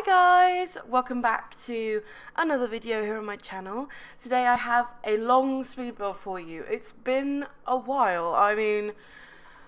Guys, welcome back to another video here on my channel. Today I have a long speed build for you. It's been a while. I mean,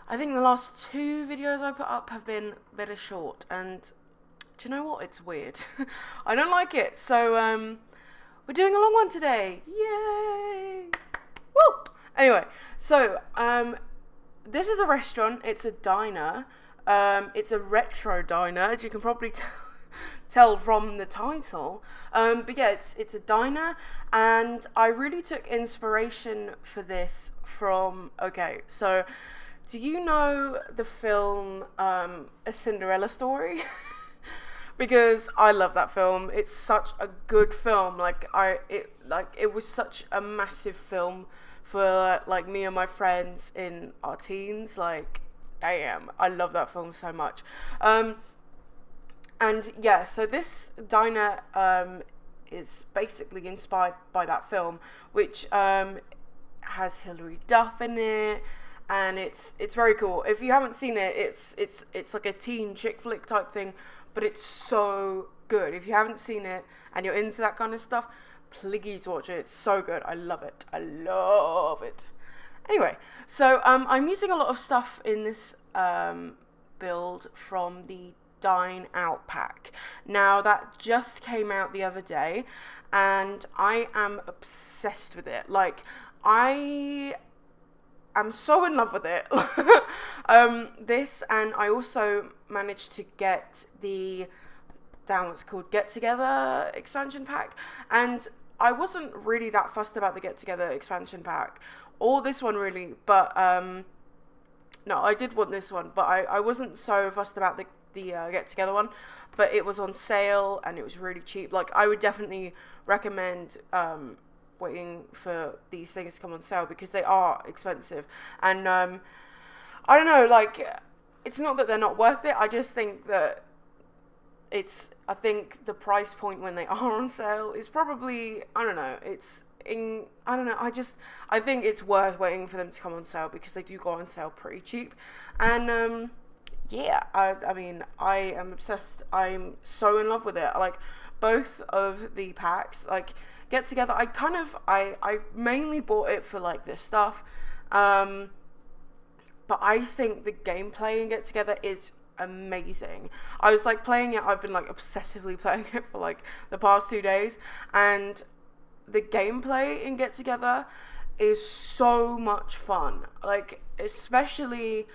I think the last two videos I put up have been better short, and do you know what? It's weird. I don't like it. So we're doing a long one today. Yay! Woo! Anyway, so this is a restaurant. It's a diner. It's a retro diner, as you can probably tell from the title. But yeah, it's a diner, and I really took inspiration for this from, okay, so do you know the film A Cinderella Story? Because I love that film. It's such a good film. It was such a massive film for like me and my friends in our teens. Like, damn, I love that film so much. And yeah, so this diner is basically inspired by that film, which has Hilary Duff in it, and it's very cool. If you haven't seen it, it's like a teen chick flick type thing, but it's so good. If you haven't seen it and you're into that kind of stuff, please watch it. It's so good. I love it. I love it. Anyway, so I'm using a lot of stuff in this build from the Dine Out pack. Now, that just came out the other day, and I am obsessed with it. Like, I am so in love with it. This, and I also managed to get the what's called Get Together expansion pack, and I wasn't really that fussed about the Get Together expansion pack or this one really, but no, I did want this one, but I wasn't so fussed about the Get Together one, but it was on sale and it was really cheap. Like, I would definitely recommend waiting for these things to come on sale, because they are expensive, and I don't know, like, it's not that they're not worth it. I just think that I think the price point when they are on sale is probably, I don't know, I think it's worth waiting for them to come on sale, because they do go on sale pretty cheap. And yeah, I mean, I am obsessed. I'm so in love with it. Like, both of the packs, like, Get Together, I mainly bought it for, like, this stuff. But I think the gameplay in Get Together is amazing. I was, like, playing it. I've been, like, obsessively playing it for, like, the past 2 days. And the gameplay in Get Together is so much fun. Like, especially,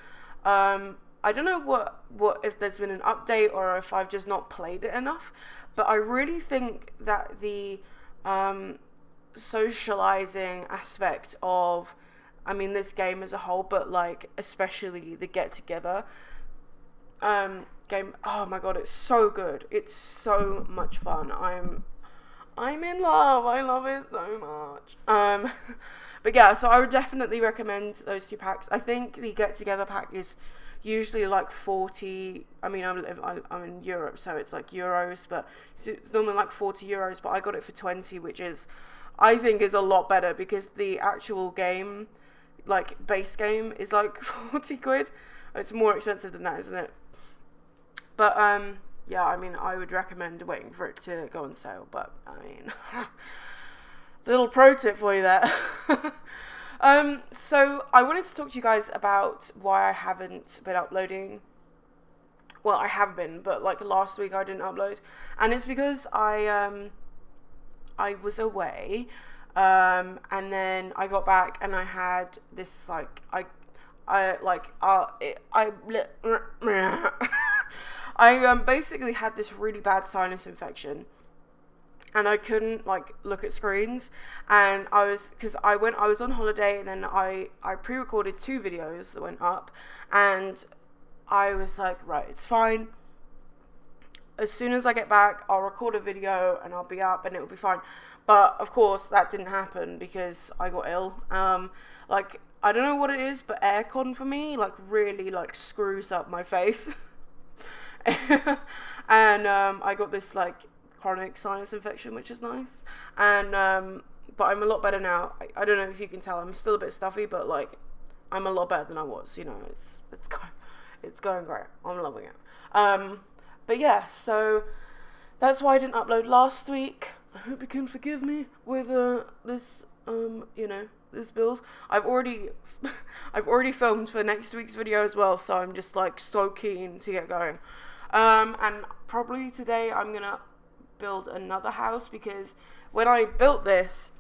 I don't know what if there's been an update or if I've just not played it enough, but I really think that the socializing aspect of, I mean, this game as a whole, but, like, especially the Get Together game, oh my god, it's so good. It's so much fun. I'm in love. I love it so much. But yeah, so I would definitely recommend those two packs. I think the Get Together pack is usually like 40. I mean, I'm in Europe, so it's like euros, but it's normally like 40 euros, but I got it for 20, which is, I think, is a lot better, because the actual game, like, base game, is like 40 quid. It's more expensive than that, isn't it? But yeah, I mean, I would recommend waiting for it to go on sale, but I mean, little pro tip for you there. So I wanted to talk to you guys about why I haven't been uploading. Well, I have been, but, like, last week I didn't upload, and it's because I was away, and then I got back and I had this, like, I basically had this really bad sinus infection, and I couldn't, like, look at screens, and I was on holiday, and then I pre-recorded 2 videos that went up, and I was like, right, it's fine. As soon as I get back, I'll record a video and I'll be up and it'll be fine. But of course that didn't happen, because I got ill. Like, I don't know what it is, but aircon for me, like, really, like, screws up my face. And I got this, like, chronic sinus infection, which is nice, and but I'm a lot better now. I don't know if you can tell, I'm still a bit stuffy, but, like, I'm a lot better than I was, you know. It's going great. I'm loving it. But yeah, so that's why I didn't upload last week. I hope you can forgive me with this this build. I've already filmed for next week's video as well, so I'm just like so keen to get going. And probably today I'm gonna build another house, because when I built this,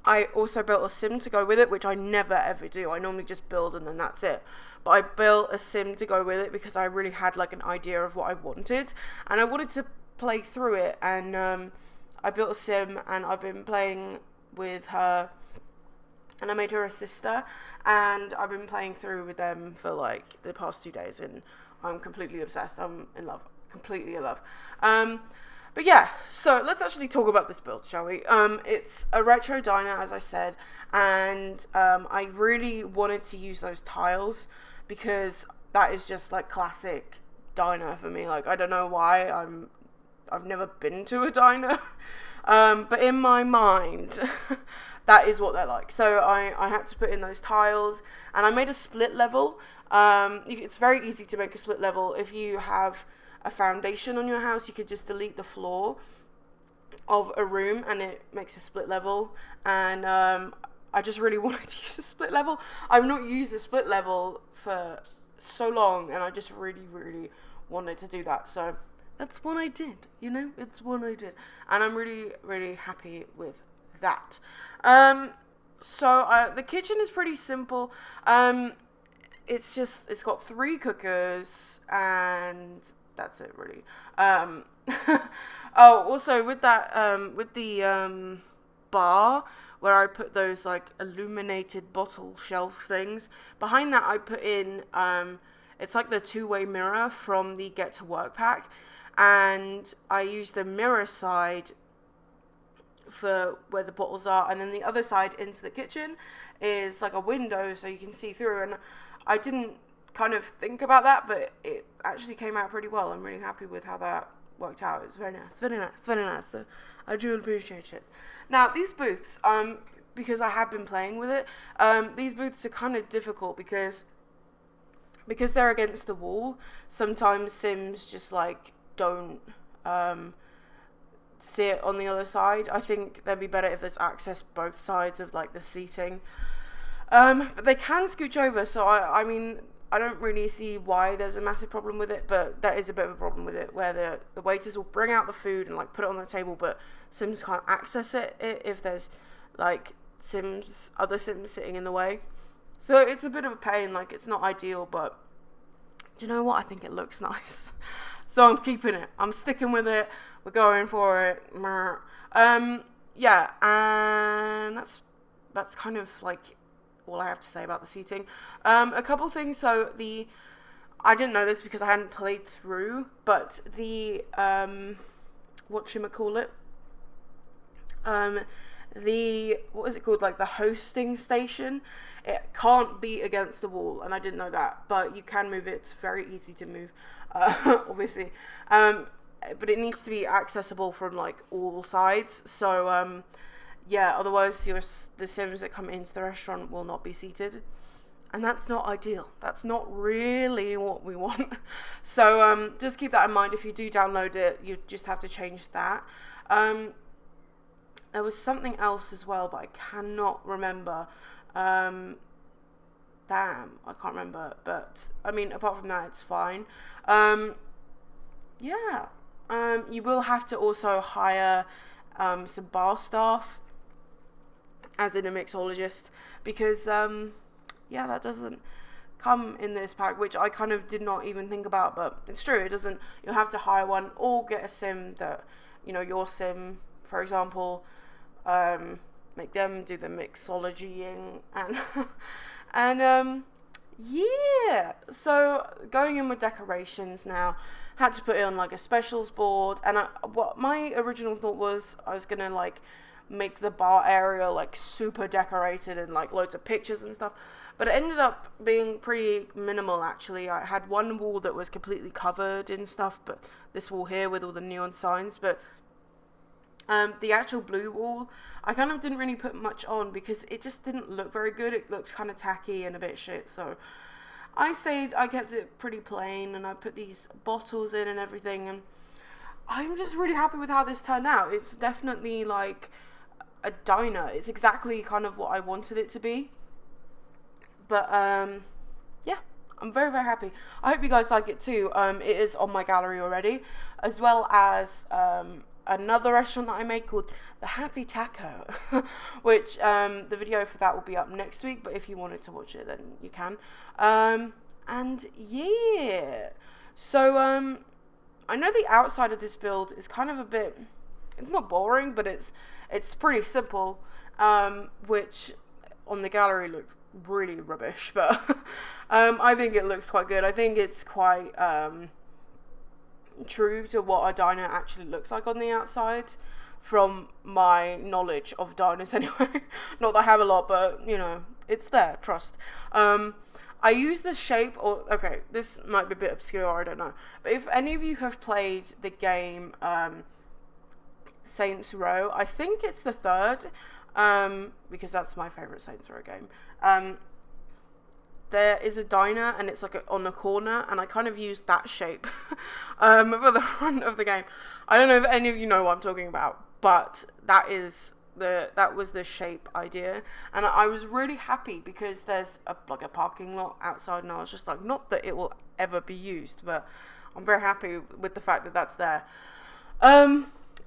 I also built a sim to go with it, which I never ever do. I normally just build and then that's it. But I built a sim to go with it because I really had like an idea of what I wanted, and I wanted to play through it. And I built a sim, and I've been playing with her, and I made her a sister, and I've been playing through with them for like the past 2 days, and I'm completely obsessed. I'm in love, completely in love. But yeah, so let's actually talk about this build, shall we? It's a retro diner, as I said, and I really wanted to use those tiles because that is just like classic diner for me. Like, I don't know why, I've never been to a diner, but in my mind, that is what they're like. So I had to put in those tiles, and I made a split level. It's very easy to make a split level. If you have a foundation on your house, you could just delete the floor of a room and it makes a split level. And I just really wanted to use a split level. I've not used a split level for so long, and I just really wanted to do that. So that's what I did, it's what I did, and I'm really happy with that. So the kitchen is pretty simple. It's got 3 cookers, and that's it really. Oh, also with that, with the bar where I put those like illuminated bottle shelf things, behind that I put in it's like the 2-way mirror from the Get to Work pack, and I used the mirror side for where the bottles are, and then the other side into the kitchen is like a window so you can see through. And I didn't kind of think about that, but it actually came out pretty well. I'm really happy with how that worked out. It's very nice. So I do appreciate it. Now these booths, because I have been playing with it, these booths are kind of difficult because they're against the wall. Sometimes Sims just like don't sit on the other side. I think that'd be better if there's access both sides of like the seating. But they can scooch over, so I mean, I don't really see why there's a massive problem with it, but that is a bit of a problem with it, where the waiters will bring out the food and like put it on the table, but Sims can't access it if there's like other Sims sitting in the way. So it's a bit of a pain. Like, it's not ideal, but do you know what? I think it looks nice. So I'm keeping it. I'm sticking with it. We're going for it. Yeah, and that's kind of like all I have to say about the seating. A couple things. So I didn't know this because I hadn't played through, but the whatchamacallit, what is it called, like the hosting station, it can't be against the wall, and I didn't know that, but you can move it. It's very easy to move, obviously, but it needs to be accessible from like all sides. So yeah, otherwise the Sims that come into the restaurant will not be seated, and that's not ideal. That's not really what we want. So just keep that in mind. If you do download it, you just have to change that. There was something else as well, but I cannot remember. Damn, I can't remember. But I mean, apart from that, it's fine. Yeah. You will have to also hire some bar staff, as in a mixologist, because yeah, that doesn't come in this pack, which I kind of did not even think about, but it's true. It doesn't. You'll have to hire one, or get a sim that, your sim, for example, make them do the mixologying, and yeah. So going in with decorations now, had to put it on like a specials board, and what my original thought was, I was gonna like make the bar area like super decorated and like loads of pictures and stuff, but it ended up being pretty minimal actually. I had one wall that was completely covered in stuff, but this wall here with all the neon signs, but the actual blue wall, I kind of didn't really put much on because it just didn't look very good. It looks kind of tacky and a bit shit, so I kept it pretty plain, and I put these bottles in and everything, and I'm just really happy with how this turned out. It's definitely like a diner. It's exactly kind of what I wanted it to be. But yeah, I'm very, very happy. I hope you guys like it too. It is on my gallery already, as well as another restaurant that I made called the Happy Taco, which the video for that will be up next week. But if you wanted to watch it, then you can. And yeah, so I know the outside of this build is kind of a bit, it's not boring, but it's pretty simple, which on the gallery looks really rubbish, but I think it looks quite good. I think it's quite true to what a diner actually looks like on the outside, from my knowledge of diners anyway. Not that I have a lot, but you know, it's there, trust. I use the shape, or okay, this might be a bit obscure, I don't know, but if any of you have played the game Saints Row, I think it's the third, because that's my favourite Saints Row game. There is a diner, and it's like on the corner, and I kind of used that shape for the front of the game. I don't know if any of you know what I'm talking about, but that was the shape idea, and I was really happy because there's a parking lot outside, and I was just like, not that it will ever be used, but I'm very happy with the fact that that's there.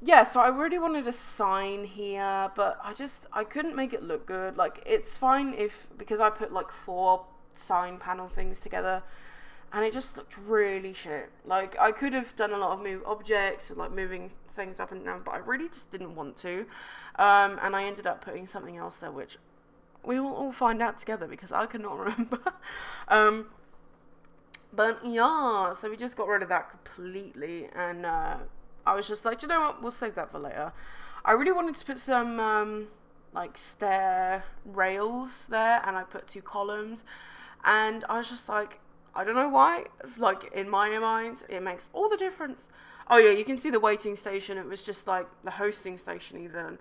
Yeah, so I really wanted a sign here, but I couldn't make it look good. Like, it's fine because I put like 4 sign panel things together, and it just looked really shit. Like, I could have done a lot of move objects and like moving things up and down, but I really just didn't want to. And I ended up putting something else there, which we will all find out together because I cannot remember. But yeah, so we just got rid of that completely, and I was just like, you know what, we'll save that for later. I really wanted to put some like stair rails there, and I put 2 columns, and I was just like, I don't know why, it's like in my mind it makes all the difference. Oh yeah, you can see the waiting station. It was just like the hosting station even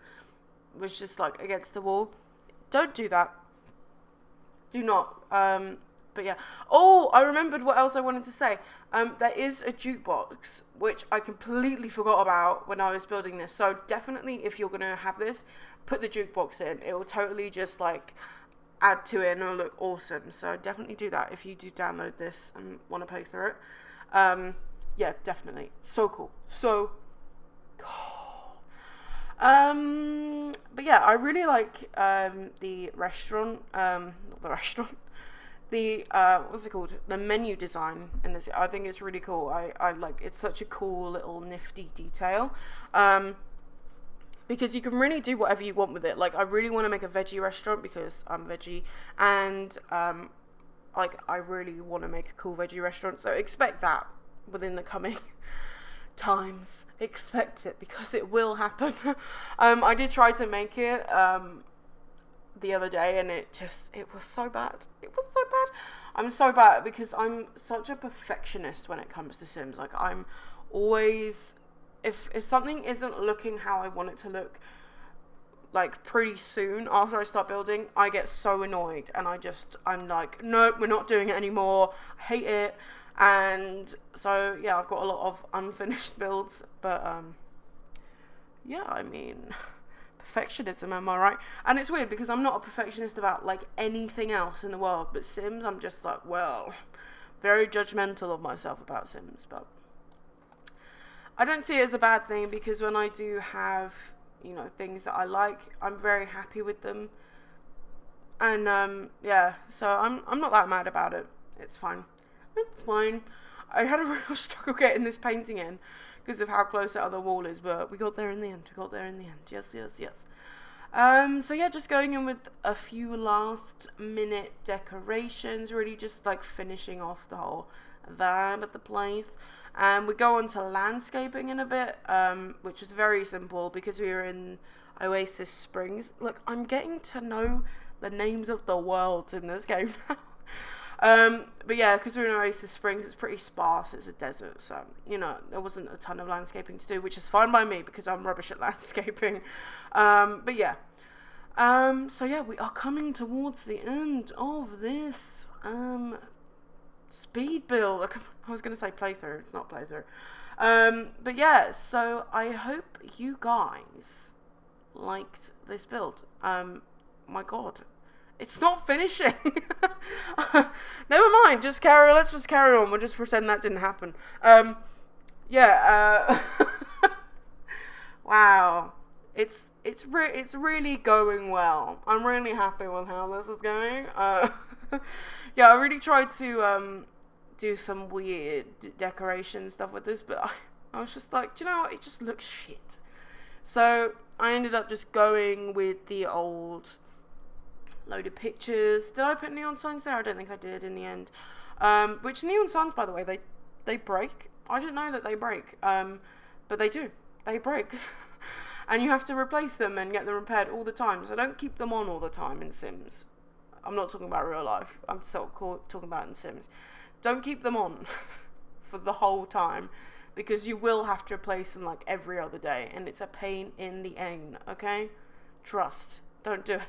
was just like against the wall. Don't do that. Do not. But yeah. Oh, I remembered what else I wanted to say. There is a jukebox, which I completely forgot about when I was building this. So definitely, if you're going to have this, put the jukebox in. It will totally just like add to it, and it'll look awesome. So definitely do that if you do download this and want to play through it. Yeah, definitely. So cool. So cool. But yeah, I really like the restaurant. Not the restaurant. The what's it called? The menu design in this. I think it's really cool. I like, it's such a cool little nifty detail. Because you can really do whatever you want with it. Like, I really want to make a veggie restaurant because I'm veggie, and like, I really want to make a cool veggie restaurant. So expect that within the coming times. Expect it, because it will happen. I did try to make it the other day, and it was so bad. It was so bad. I'm so bad because I'm such a perfectionist when it comes to Sims. Like, I'm always, if something isn't looking how I want it to look, like pretty soon after I start building, I get so annoyed, and I'm like, nope, we're not doing it anymore. I hate it. And so yeah, I've got a lot of unfinished builds, but yeah, I mean, perfectionism, am I right? And it's weird because I'm not a perfectionist about like anything else in the world, but Sims, I'm just like, well, very judgmental of myself about Sims. But I don't see it as a bad thing, because when I do have, you know, things that I like, I'm very happy with them. And yeah, so I'm not that mad about it. It's fine. It's fine. I had a real struggle getting this painting in because of how close that other wall is, but we got there in the end. Yes. So yeah, just going in with a few last minute decorations, really just like finishing off the whole vibe of the place. And we go on to landscaping in a bit, which was very simple because we were in Oasis Springs. Look, I'm getting to know the names of the worlds in this game now. But yeah, because we're in Oasis Springs, it's pretty sparse. It's a desert, so you know, there wasn't a ton of landscaping to do, which is fine by me because I'm rubbish at landscaping. But yeah, so yeah, we are coming towards the end of this speed build. I was gonna say playthrough. It's not playthrough. But yeah, so I hope you guys liked this build. My god, it's not finishing. Never mind, let's just carry on. We'll just pretend that didn't happen. Wow, it's really going well. I'm really happy with how this is going. Yeah, I really tried to do some weird decoration stuff with this, but I was just like, do you know what? It just looks shit. So I ended up just going with the old loaded pictures. Did I put neon signs there? I don't think I did in the end. Which neon signs, by the way, they break. I didn't know that they break. But they do. They break. And you have to replace them and get them repaired all the time. So don't keep them on all the time in Sims. I'm not talking about real life. I'm talking about in Sims. Don't keep them on for the whole time, because you will have to replace them like every other day, and it's a pain in the ain, okay? Trust. Don't do it.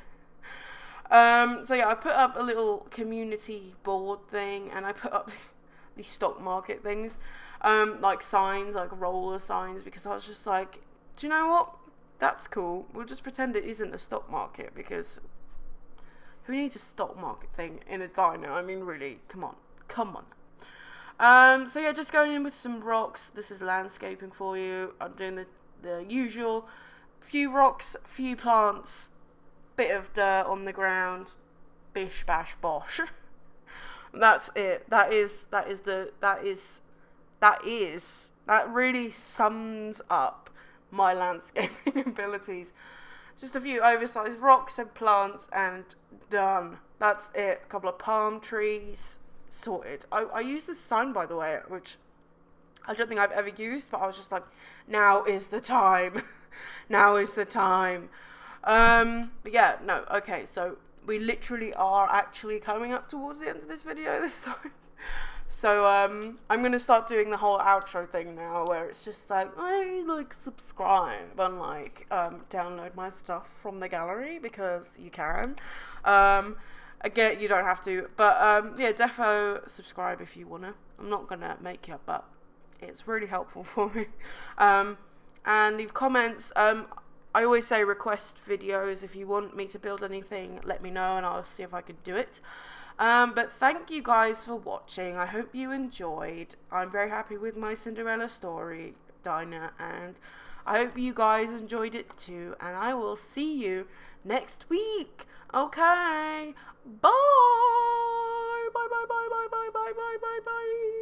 So yeah, I put up a little community board thing, and I put up the stock market things, like signs, like roller signs, because I was just like, do you know what? That's cool. We'll just pretend it isn't a stock market, because who needs a stock market thing in a diner? I mean, really, come on. So yeah, just going in with some rocks. This is landscaping for you. I'm doing the usual, few rocks, few plants, bit of dirt on the ground, bish bash bosh. That's it. That really sums up my landscaping abilities. Just a few oversized rocks and plants, and done. That's it. A couple of palm trees, sorted. I used this sign, by the way, which I don't think I've ever used, but I was just like, now is the time. Now is the time. But yeah, no, okay, so we literally are actually coming up towards the end of this video this time. So, I'm gonna start doing the whole outro thing now, where it's just like, subscribe and download my stuff from the gallery, because you can. Again, you don't have to, but, yeah, defo subscribe if you wanna. I'm not gonna make you, but it's really helpful for me. And leave comments. I always say request videos. If you want me to build anything, let me know and I'll see if I can do it. But thank you guys for watching. I hope you enjoyed. I'm very happy with my Cinderella story, Dinah, and I hope you guys enjoyed it too. And I will see you next week. Okay. Bye. Bye, bye, bye, bye, bye, bye, bye, bye, bye.